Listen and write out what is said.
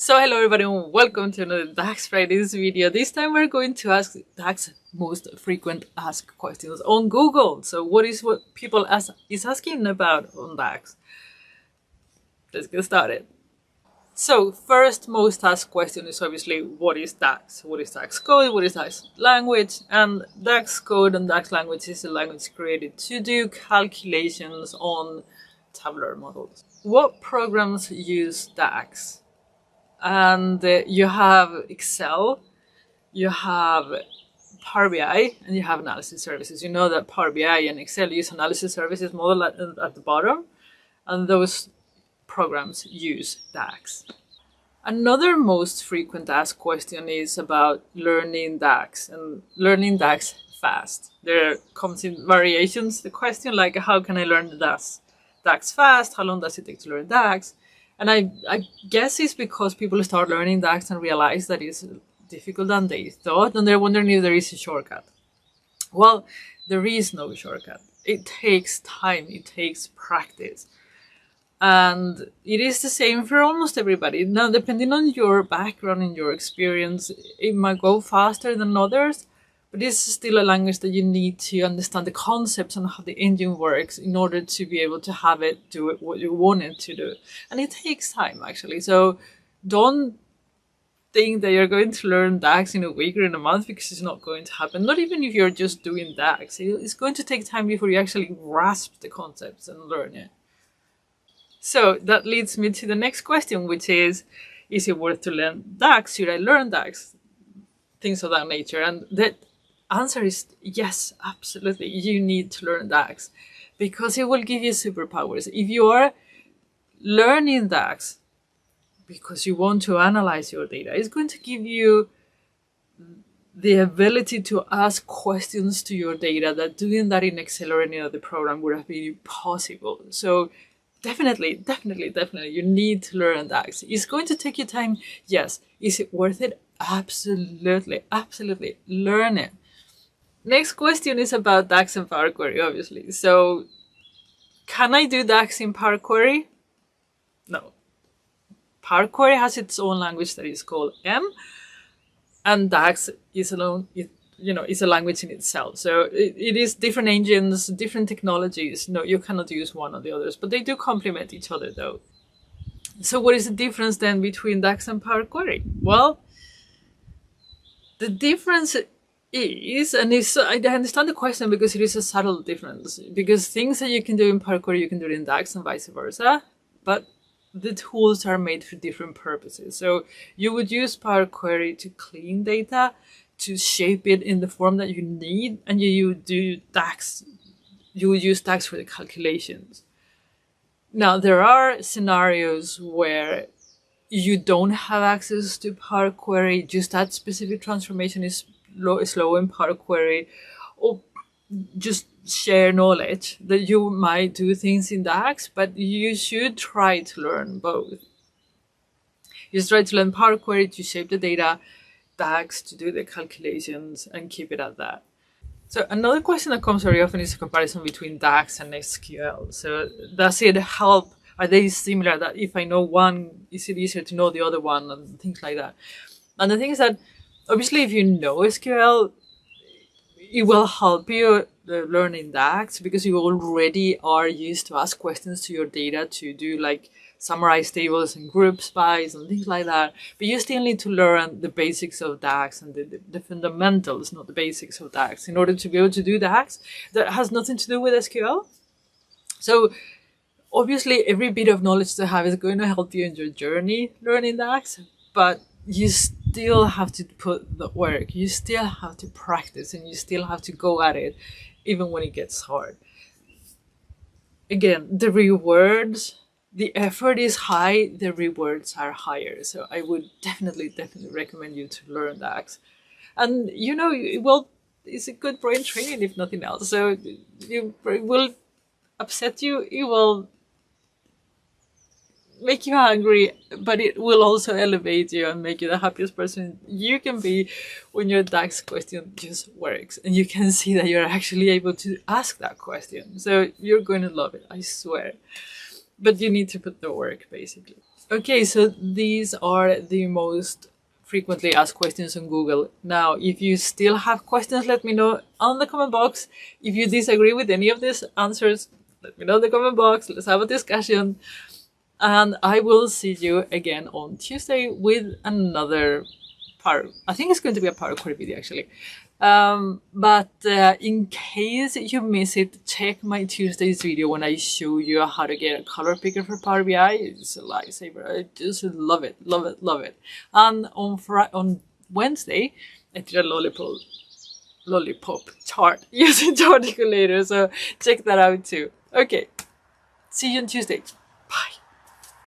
So hello everybody and welcome to another DAX Fridays video. This time we're going to ask DAX most frequent asked questions on Google. So what people is asking about on DAX? Let's get started. So first most asked question is obviously what is DAX? What is DAX code? What is DAX language? And DAX code and DAX language is a language created to do calculations on tabular models. What programs use DAX? And you have Excel, you have Power BI, and you have analysis services. You know that Power BI and Excel use analysis services model at the bottom, and those programs use DAX. Another most frequent asked question is about learning DAX and learning DAX fast. There comes in variations. The question like, how can I learn the DAX fast? How long does it take to learn DAX? And I guess it's because people start learning DAX and realize that it's difficult than they thought, and they're wondering if there is a shortcut. Well, there is no shortcut. It takes time, it takes practice. And it is the same for almost everybody. Now, depending on your background and your experience, it might go faster than others, but it's still a language that you need to understand the concepts and how the engine works in order to be able to have it do what you want it to do. And it takes time, actually. So don't think that you're going to learn DAX in a week or in a month, because it's not going to happen. Not even if you're just doing DAX. It's going to take time before you actually grasp the concepts and learn it. So that leads me to the next question, which is it worth to learn DAX? Should I learn DAX? Things of that nature. And that answer is yes, absolutely. You need to learn DAX because it will give you superpowers. If you are learning DAX because you want to analyze your data, it's going to give you the ability to ask questions to your data that doing that in Excel or any other program would have been impossible. So definitely, you need to learn DAX. It's going to take you time. Yes. Is it worth it? Absolutely. Learn it. Next question is about DAX and Power Query, obviously. So, can I do DAX in Power Query? No. Power Query has its own language that is called M, and DAX is it's a language in itself. So it is different engines, different technologies. No, you cannot use one or the others, but they do complement each other though. So what is the difference then between DAX and Power Query? Well, the difference is, and I understand the question because it is a subtle difference, because things that you can do in Power Query, you can do it in DAX and vice versa, but the tools are made for different purposes. So you would use Power Query to clean data, to shape it in the form that you need, and you would use DAX for the calculations. Now, there are scenarios where you don't have access to Power Query, just that specific transformation is slow in Power Query, or just share knowledge that you might do things in DAX, but you should try to learn both. You try to learn Power Query to shape the data, DAX to do the calculations, and keep it at that. So another question that comes very often is a comparison between DAX and SQL. So does it help? Are they similar? That if I know one, is it easier to know the other one, and things like that? And the thing is that obviously if you know SQL, it will help you learning DAX because you already are used to ask questions to your data to do like summarize tables and groups bys and things like that. But you still need to learn the basics of DAX and the fundamentals, not the basics of DAX, in order to be able to do DAX. That has nothing to do with SQL. So obviously every bit of knowledge to have is going to help you in your journey learning DAX, but you still have to put the work, you still have to practice, and you still have to go at it even when it gets hard. Again, the rewards, the effort is high, the rewards are higher. So I would definitely recommend you to learn DAX. And it's a good brain training if nothing else. So it will upset you, it will make you hungry, but it will also elevate you and make you the happiest person you can be when your DAX question just works and you can see that you're actually able to ask that question. So you're going to love it, I swear. But you need to put the work, basically. Okay, so these are the most frequently asked questions on Google. Now, if you still have questions, let me know on the comment box. If you disagree with any of these answers, let me know in the comment box. Let's have a discussion. And I will see you again on Tuesday with another I think it's going to be a Power Query video actually. But in case you miss it, check my Tuesday's video when I show you how to get a color picker for Power BI. It's a lifesaver. I just love it, love it, love it. And on Wednesday, I did a lollipop chart using Charticulator, so check that out too. Okay, see you on Tuesday. Bye.